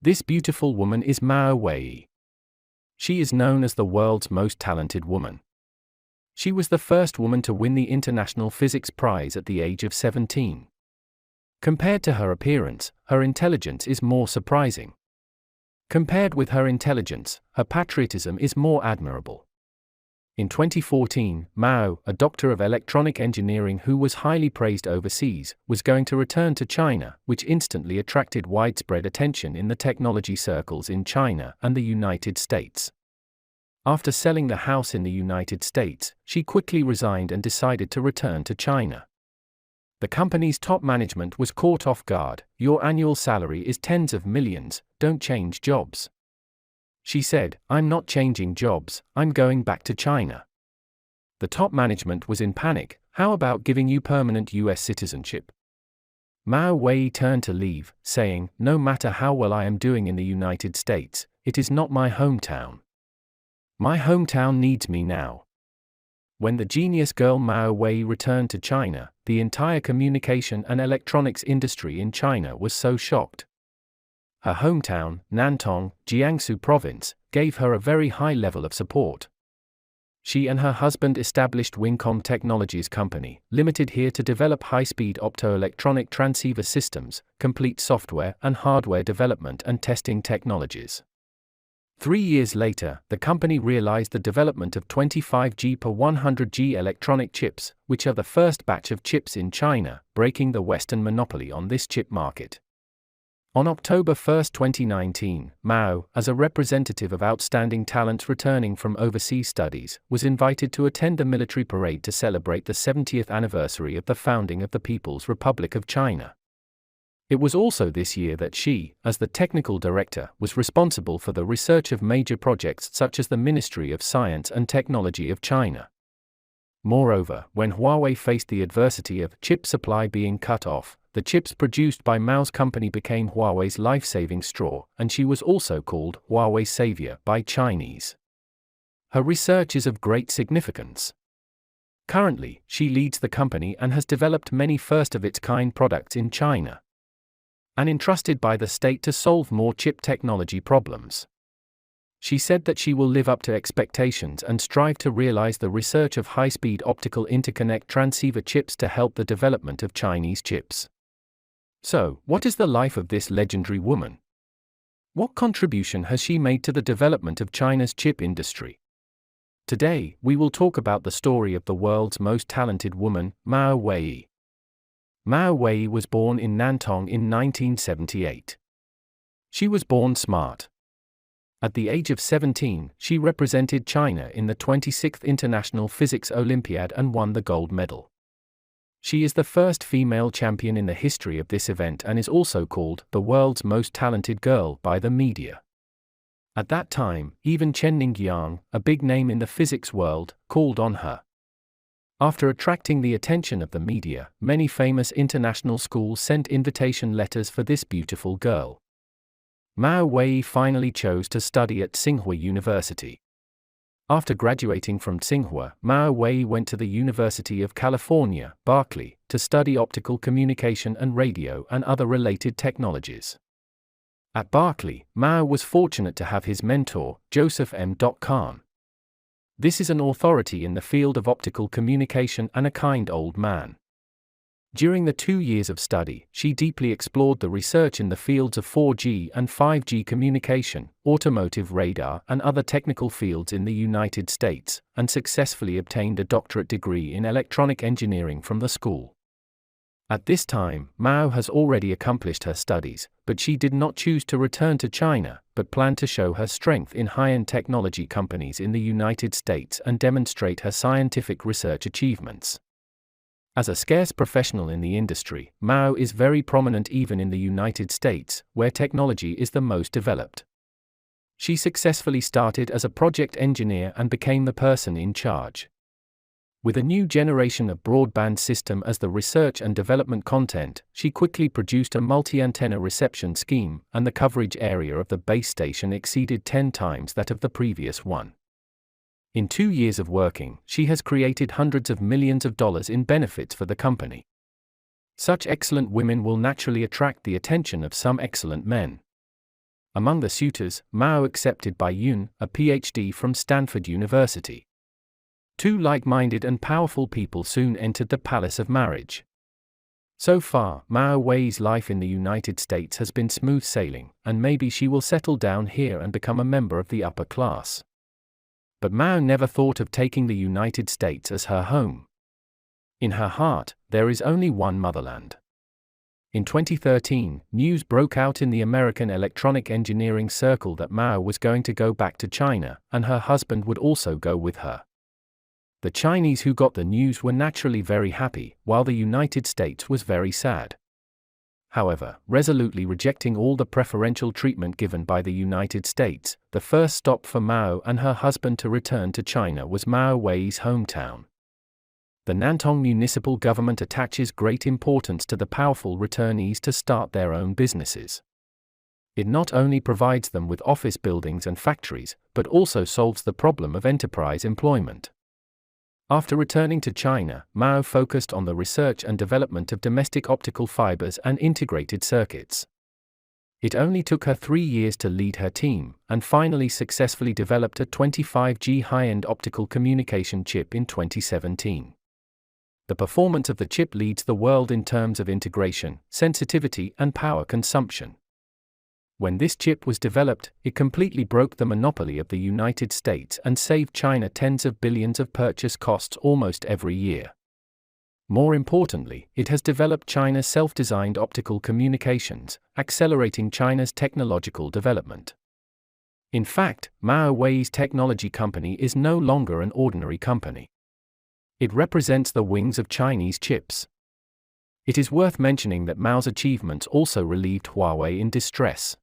This beautiful woman is Mao Wei. She is known as the world's most talented woman. She was the first woman to win the International Physics Prize at the age of 17. Compared to her appearance, her intelligence is more surprising. Compared with her intelligence, her patriotism is more admirable. In 2014, Mao, a doctor of electronic engineering who was highly praised overseas, was going to return to China, which instantly attracted widespread attention in the technology circles in China and the United States. After selling the house in the United States, she quickly resigned and decided to return to China. The company's top management was caught off guard. "Your annual salary is tens of millions, don't change jobs." She said, "I'm not changing jobs, I'm going back to China." The top management was in panic. "How about giving you permanent US citizenship?" Mao Wei turned to leave, saying, "No matter how well I am doing in the United States, it is not my hometown. My hometown needs me now." When the genius girl Mao Wei returned to China, the entire communication and electronics industry in China was so shocked. Her hometown, Nantong, Jiangsu Province, gave her a very high level of support. She and her husband established Wingcom Technologies Company, Limited here to develop high-speed optoelectronic transceiver systems, complete software and hardware development and testing technologies. 3 years later, the company realized the development of 25G per 100G electronic chips, which are the first batch of chips in China, breaking the Western monopoly on this chip market. On October 1, 2019, Mao, as a representative of outstanding talents returning from overseas studies, was invited to attend a military parade to celebrate the 70th anniversary of the founding of the People's Republic of China. It was also this year that she, as the technical director, was responsible for the research of major projects such as the Ministry of Science and Technology of China. Moreover, when Huawei faced the adversity of chip supply being cut off, the chips produced by Mao's company became Huawei's life-saving straw, and she was also called Huawei Savior by Chinese. Her research is of great significance. Currently, she leads the company and has developed many first-of-its-kind products in China, and entrusted by the state to solve more chip technology problems. She said that she will live up to expectations and strive to realize the research of high-speed optical interconnect transceiver chips to help the development of Chinese chips. So, what is the life of this legendary woman? What contribution has she made to the development of China's chip industry? Today, we will talk about the story of the world's most talented woman, Mao Wei. Mao Wei was born in Nantong in 1978. She was born smart. At the age of 17, she represented China in the 26th International Physics Olympiad and won the gold medal. She is the first female champion in the history of this event and is also called the world's most talented girl by the media. At that time, even Chen Ningyan, a big name in the physics world, called on her. After attracting the attention of the media, many famous international schools sent invitation letters for this beautiful girl. Mao Wei finally chose to study at Tsinghua University. After graduating from Tsinghua, Mao Wei went to the University of California, Berkeley, to study optical communication and radio and other related technologies. At Berkeley, Mao was fortunate to have his mentor, Joseph M. Kahn. This is an authority in the field of optical communication and a kind old man. During the 2 years of study, she deeply explored the research in the fields of 4G and 5G communication, automotive radar, and other technical fields in the United States, and successfully obtained a doctorate degree in electronic engineering from the school. At this time, Mao has already accomplished her studies, but she did not choose to return to China, but planned to show her strength in high-end technology companies in the United States and demonstrate her scientific research achievements. As a scarce professional in the industry, Mao is very prominent even in the United States, where technology is the most developed. She successfully started as a project engineer and became the person in charge. With a new generation of broadband system as the research and development content, she quickly produced a multi-antenna reception scheme, and the coverage area of the base station exceeded 10 times that of the previous one. In 2 years of working, she has created hundreds of millions of dollars in benefits for the company. Such excellent women will naturally attract the attention of some excellent men. Among the suitors, Mao accepted Bai Yun, a PhD from Stanford University. Two like-minded and powerful people soon entered the palace of marriage. So far, Mao Wei's life in the United States has been smooth sailing, and maybe she will settle down here and become a member of the upper class. But Mao never thought of taking the United States as her home. In her heart, there is only one motherland. In 2013, news broke out in the American electronic engineering circle that Mao was going to go back to China, and her husband would also go with her. The Chinese who got the news were naturally very happy, while the United States was very sad. However, resolutely rejecting all the preferential treatment given by the United States, the first stop for Mao and her husband to return to China was Mao Wei's hometown. The Nantong municipal government attaches great importance to the powerful returnees to start their own businesses. It not only provides them with office buildings and factories, but also solves the problem of enterprise employment. After returning to China, Mao focused on the research and development of domestic optical fibers and integrated circuits. It only took her 3 years to lead her team, and finally successfully developed a 25G high-end optical communication chip in 2017. The performance of the chip leads the world in terms of integration, sensitivity, and power consumption. When this chip was developed, it completely broke the monopoly of the United States and saved China tens of billions of purchase costs almost every year. More importantly, it has developed China's self-designed optical communications, accelerating China's technological development. In fact, Mao Wei's technology company is no longer an ordinary company. It represents the wings of Chinese chips. It is worth mentioning that Mao's achievements also relieved Huawei in distress.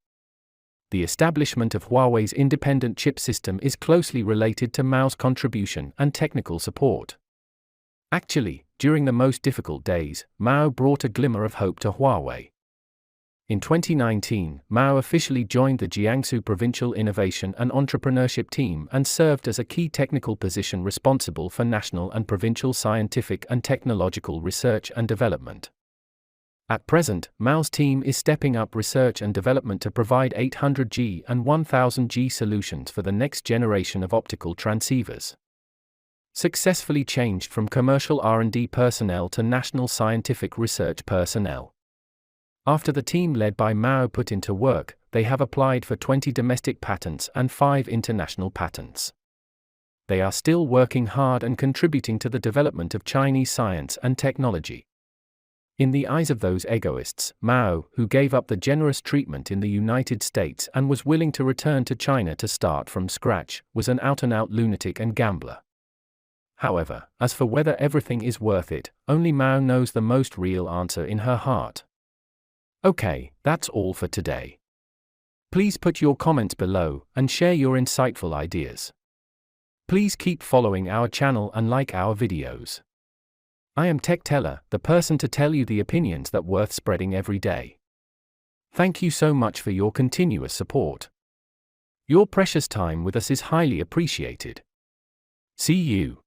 The establishment of Huawei's independent chip system is closely related to Mao's contribution and technical support. Actually, during the most difficult days, Mao brought a glimmer of hope to Huawei. In 2019, Mao officially joined the Jiangsu Provincial Innovation and Entrepreneurship Team and served as a key technical position responsible for national and provincial scientific and technological research and development. At present, Mao's team is stepping up research and development to provide 800G and 1000G solutions for the next generation of optical transceivers. Successfully changed from commercial R&D personnel to national scientific research personnel. After the team led by Mao put into work, they have applied for 20 domestic patents and 5 international patents. They are still working hard and contributing to the development of Chinese science and technology. In the eyes of those egoists, Mao, who gave up the generous treatment in the United States and was willing to return to China to start from scratch, was an out-and-out lunatic and gambler. However, as for whether everything is worth it, only Mao knows the most real answer in her heart. Okay, that's all for today. Please put your comments below and share your insightful ideas. Please keep following our channel and like our videos. I am Tech Teller, the person to tell you the opinions that worth spreading every day. Thank you so much for your continuous support. Your precious time with us is highly appreciated. See you.